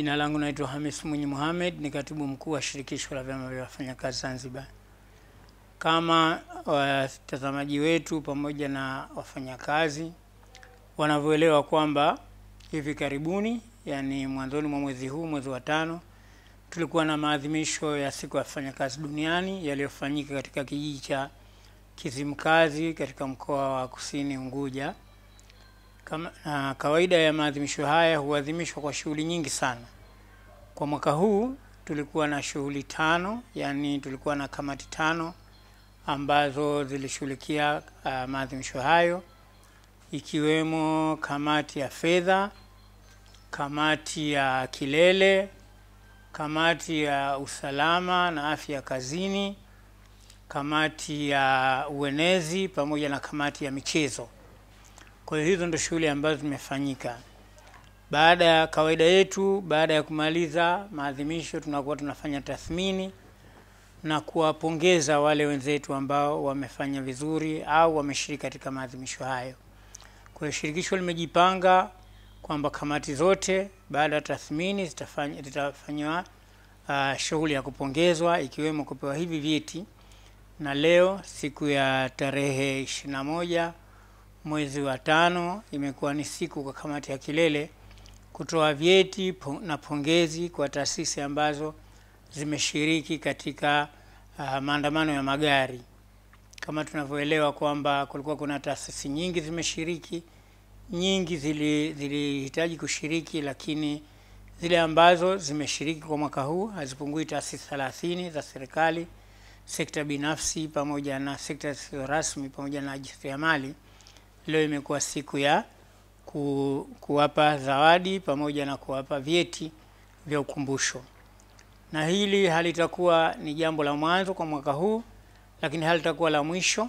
Jina langu naitwa Hamis Mwinyi Mohamed, ni katibu mkuu wa shirikisho la vyama vya wafanyakazi Zanzibar. Kama watazamaji wetu pamoja na wafanyakazi wanavyoelewa kwamba hivi karibuni, yani mwanzoni mwa mwezi huu, mwezi wa 5, tulikuwa na maadhimisho ya siku ya wafanyakazi duniani yaliyofanyika katika kijiji cha Kizimkazi katika mkoa wa Kusini Unguja. Kawaida ya maadhimisho haya huadhimishwa kwa shughuli nyingi sana. Kwa mwaka huu tulikuwa na shughuli 5, yani tulikuwa na kamati 5 ambazo zilishughulikia maadhimisho hayo, ikiwemo kamati ya fedha, kamati ya kilele, kamati ya usalama na afya kazini, kamati ya uenezi pamoja na kamati ya michezo. Kwa hiyo hizo ndio shughuli ambazo zimefanyika. Baada ya kawaida yetu, baada ya kumaliza maadhimisho, tunakuwa tunafanya tathmini na kuwapongeza wale wenzetu ambao wamefanya vizuri au wameshiriki katika maadhimisho hayo. Kwa hiyo shirikisho limejipanga kwamba kamati zote baada ya tathmini zitafanywa shughuli ya kupongezwa, ikiwemo kupewa hivi vyeti. Na leo siku ya tarehe 21 mwezi wa 5 imekuwa ni siku kwa kamati ya kilele kutoa vyeti na pongezi kwa taasisi ambazo zimeshiriki katika maandamano ya magari. Kama tunavyoelewa kwamba kulikuwa kuna taasisi nyingi zimeshiriki, nyingi zilihitaji kushiriki, lakini zile ambazo zimeshiriki kwa mwaka huu hazipungui taasisi 30 za serikali, sekta binafsi pamoja na sekta zisizo rasmi pamoja na jasiriamali. Leo imekuwa siku ya kuwapa zawadi pamoja na kuwapa vyeti vya ukumbusho. Na hili halitakuwa ni jambo la mwanzo kwa mwaka huu, lakini halitakuwa la mwisho.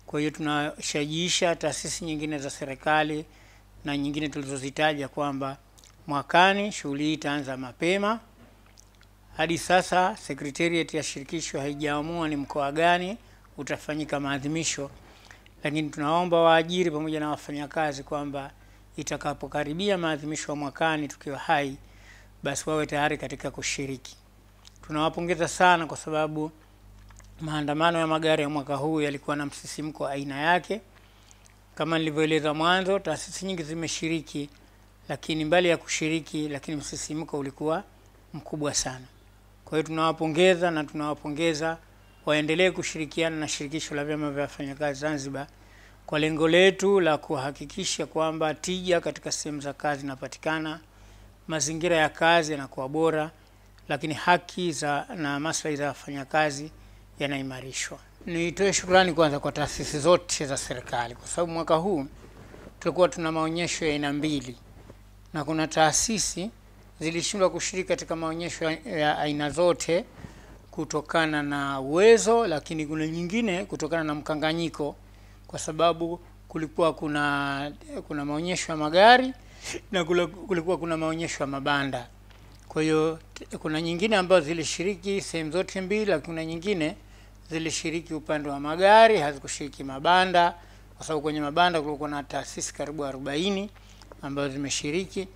Kwa hiyo tunashajiisha taasisi nyingine za serikali na nyingine tulizozitaja kwamba mwakani shughuli hii itaanza mapema. Hadi sasa Secretariat ya shirikisho haijaamua ni mkoa gani utafanyika maadhimisho, lakini tunaomba waajiri pamoja na wafanyakazi kwamba itakapokaribia maadhimisho ya mwakani tukiwa hai, basi wawe tayari katika kushiriki. Tunawapongeza sana kwa sababu maandamano ya magari ya mwaka huu yalikuwa na msisimko aina yake. Kama nilivyoeleza mwanzo, taasisi nyingi zimeshiriki, lakini mbali ya kushiriki, lakini msisimko ulikuwa mkubwa sana. Kwa hiyo tunawapongeza na tunawapongeza waendelee kushirikiana na shirikisho la vyama vya wafanyakazi Zanzibar kwa lengo letu la kuhakikisha kwamba tija katika sehemu za kazi zinapatikana, mazingira ya kazi yanakuwa bora, lakini haki na maslahi za wafanyakazi yanaimarishwa. Nitoe shukrani kwanza kwa taasisi zote za serikali kwa sababu mwaka huu tulikuwa tuna maonyesho ya aina 2 na kuna taasisi zilishindwa kushiriki katika maonyesho ya aina zote kutokana na uwezo, lakini kuna nyingine kutokana na mkanganyiko, kwa sababu kulikuwa kuna maonyesho ya magari na kulikuwa kuna maonyesho ya mabanda. Kwa hiyo kuna nyingine ambazo zilishiriki sehemu zote 2, lakini kuna nyingine zilishiriki upande wa magari, hazikushiriki mabanda, kwa sababu kwenye mabanda kulikuwa na taasisi karibu 40 ambazo zimeshiriki.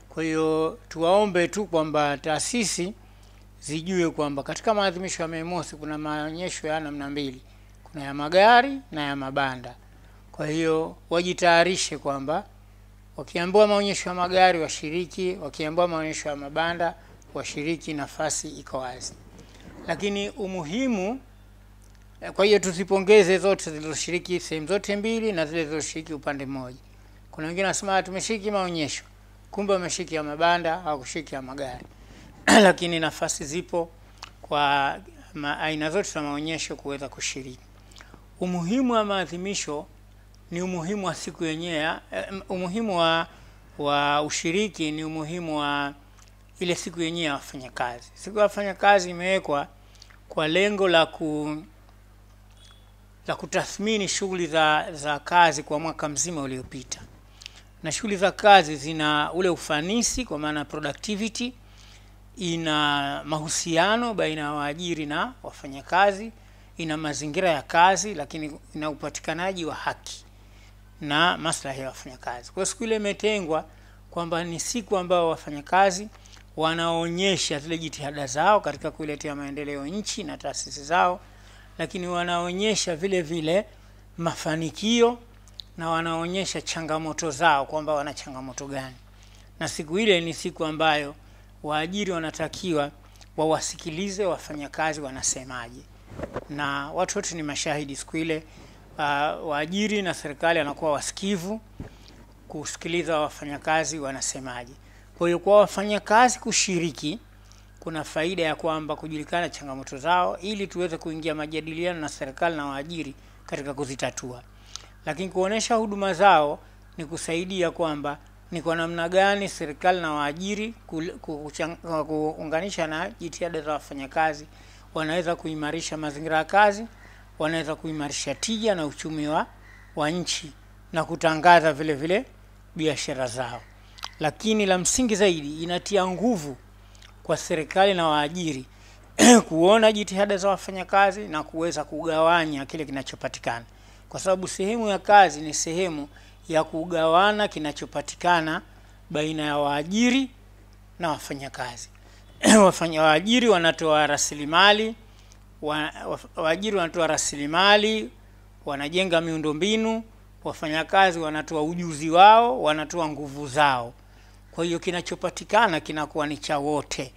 Kwa hiyo tuwaombe tu kwamba taasisi zijue kwamba katika maadhimisho ya Mei Mosi kuna maonyesho ya namna 2, kuna ya magari na ya mabanda. Kwa hiyo wajitayarishe kwamba wakiambiwa maonyesho ya magari washiriki, wakiambiwa maonyesho ya mabanda washiriki, nafasi iko wazi. Lakini umuhimu, kwa hiyo tusipongeze zote zilizoshiriki sehemu zote 2 na zile zilizoshiriki upande mmoja. Kuna wengine wanasema tumeshiriki maonyesho, kumbe wameshiriki ya mabanda au kushiriki ya magari. Lakini nafasi zipo kwa aina zote za maonyesho kuweza kushiriki. Umuhimu wa maadhimisho ni umuhimu wa siku yenyewe, umuhimu wa ushiriki ni umuhimu wa ile siku yenyewe ya wafanyakazi. Siku ya wafanyakazi imewekwa kwa lengo la kutathmini shughuli za kazi kwa mwaka mzima uliopita. Na shughuli za kazi zina ule ufanisi, kwa maana productivity, ina mahusiano baina ya waajiri na wafanyakazi, ina mazingira ya kazi, lakini ina upatikanaji wa haki na maslahi ya wafanyakazi. Kwa siku ile imetengwa kwamba ni siku ambayo wafanyakazi wanaonyesha zile jitihada zao katika kuiletea maendeleo nchi na taasisi zao, lakini wanaonyesha vile vile mafanikio na wanaonyesha changamoto zao kwamba wana changamoto gani. Na siku ile ni siku ambayo waajiri wanatakiwa wawasikilize wafanyakazi wanasemaje. Na watu wote ni mashahidi siku ile, waajiri na serikali wanakuwa wasikivu kusikiliza wafanyakazi wanasemaje. Kwa hiyo kwa wafanyakazi kushiriki, kuna faida ya kwamba kujulikana changamoto zao ili tuweze kuingia majadiliano na serikali na waajiri katika kuzitatua. Lakini kuonesha huduma zao ni kusaidia kwamba ni kwa namna gani serikali na waajiri kuunganisha na jitihada za wafanyakazi wanaweza kuimarisha mazingira ya kazi, wanaweza kuimarisha tija na uchumi wa nchi na kutangaza vile vile biashara zao. Lakini la msingi zaidi, inatia nguvu kwa serikali na waajiri kuona jitihada za wafanyakazi na kuweza kugawanya kile kinachopatikana, kwa sababu sehemu ya kazi ni sehemu ya kugawana kinachopatikana baina ya waajiri na wafanyakazi. Waajiri wanatoa rasilimali, waajiri wanatoa rasilimali, wanajenga miundombinu, wafanyakazi wanatoa ujuzi wao, wanatoa nguvu zao. Kwa hiyo kinachopatikana kinakuwa ni cha wote,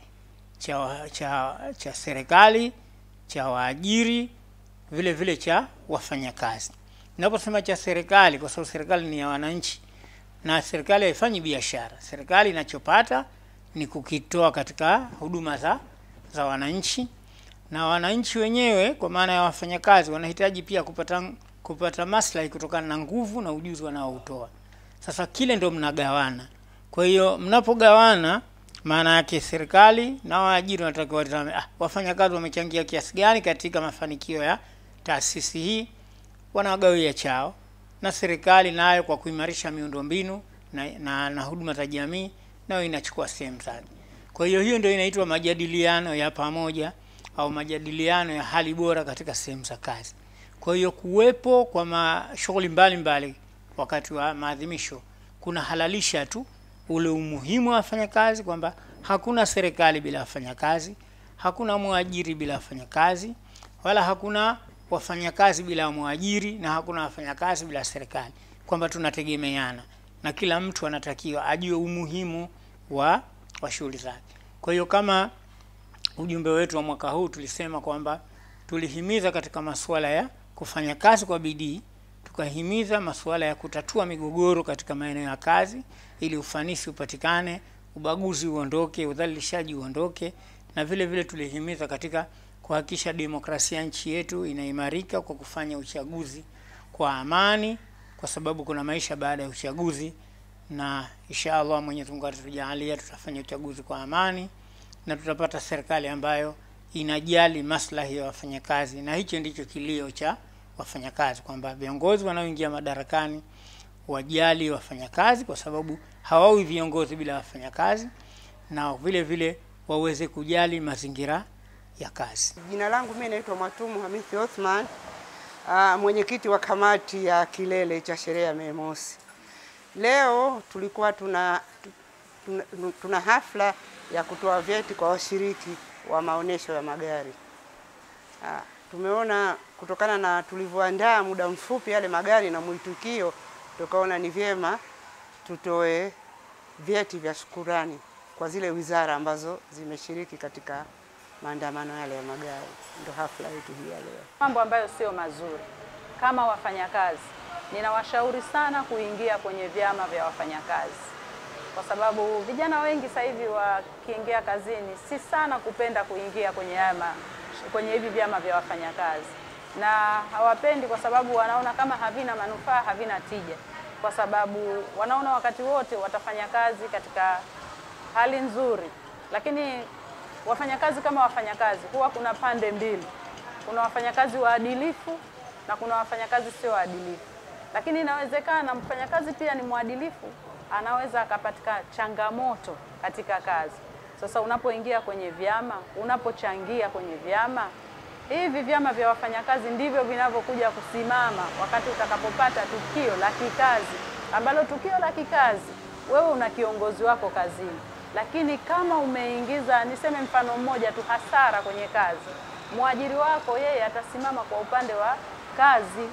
cha serikali, cha waajiri, vile vile cha wafanyakazi. Ninaposema cha serikali, kwa sababu serikali ni ya wananchi na serikali haifanyi biashara. Serikali inachopata ni kukitoa katika huduma za wananchi, na wananchi wenyewe kwa maana ya wafanyakazi wanahitaji pia kupata maslahi kutokana na nguvu na ujuzi wanaoutoa. Sasa kile ndio mnagawana. Kwa hiyo mnapogawana, maana yake serikali na waajiri wanatakiwa watazame wafanyakazi wamechangia kiasi gani katika mafanikio ya taasisi hii, wanagawia chao, na serikali nayo kwa kuimarisha miundombinu na huduma za jamii nayo inachukua sehemu zake. Kwa hiyo hiyo ndio inaitwa majadiliano ya pamoja au majadiliano ya hali bora katika sehemu za kazi. Kwa hiyo kuwepo kwa shughuli mbalimbali wakati wa maadhimisho kuna halalisha tu ule umuhimu wa wafanyakazi, kwamba hakuna serikali bila wafanyakazi, hakuna mwajiri bila wafanyakazi, wala hakuna wafanyakazi bila mwajiri, na hakuna wafanyakazi bila serikali, kwamba tunategemeana na kila mtu anatakiwa ajue umuhimu wa shughuli zake. Kwa hiyo kama ujumbe wetu wa mwaka huu tulisema kwamba tulihimiza katika masuala ya kufanya kazi kwa bidii, tukahimiza masuala ya kutatua migogoro katika maeneo ya kazi ili ufanisi upatikane, ubaguzi uondoke, udhalilishaji uondoke, na vile vile tulihimiza katika kuhakikisha demokrasia nchi yetu inaimarika kwa kufanya uchaguzi kwa amani, kwa sababu kuna maisha baada ya uchaguzi, na inshallah Mwenyezi Mungu atatujalia tutafanya uchaguzi kwa amani na tutapata serikali ambayo inajali maslahi ya wafanyakazi. Na hicho ndicho kilio cha wafanyakazi, kwamba viongozi wanaoingia madarakani wajali wafanyakazi, kwa sababu hawawi viongozi bila wafanyakazi, na vile vile waweze kujali mazingira ya kazi. Jina langu mimi naitwa Mwatumu Hamithi Othman, mwenyekiti wa kamati ya kilele cha sherehe ya Mei Mosi. Leo tulikuwa tuna hafla ya kutoa vyeti kwa washiriki wa maonesho ya magari. Tumeona kutokana na tulivyoandaa muda mfupi yale magari na mwitikio, tukaona ni vyema tutoe vyeti vya shukrani kwa zile wizara ambazo zimeshiriki katika maandamano yale ya magari. Ndio hafla yetu hii leo. Mambo ambayo sio mazuri kama wafanyakazi, ninawashauri sana kuingia kwenye vyama vya wafanyakazi, kwa sababu vijana wengi sasa hivi wakiingia kazini si sana kupenda kuingia kwenye hivi vyama vya wafanyakazi, na hawapendi kwa sababu wanaona kama havina manufaa, havina tija, kwa sababu wanaona wakati wote watafanya kazi katika hali nzuri. Lakini wafanyakazi kama wafanyakazi huwa kuna pande mbili, kuna wafanyakazi waadilifu na kuna wafanyakazi sio waadilifu. Lakini inawezekana mfanyakazi pia ni mwadilifu, anaweza akapatika changamoto katika kazi. Sasa unapoingia kwenye vyama, unapochangia kwenye vyama, hivi vyama vya wafanyakazi ndivyo vinavyokuja kusimama wakati utakapopata tukio la kikazi, ambalo tukio la kikazi wewe una kiongozi wako kazini. Lakini kama umeingiza, niseme mfano mmoja tu, hasara kwenye kazi, mwajiri wako yeye atasimama kwa upande wa kazi.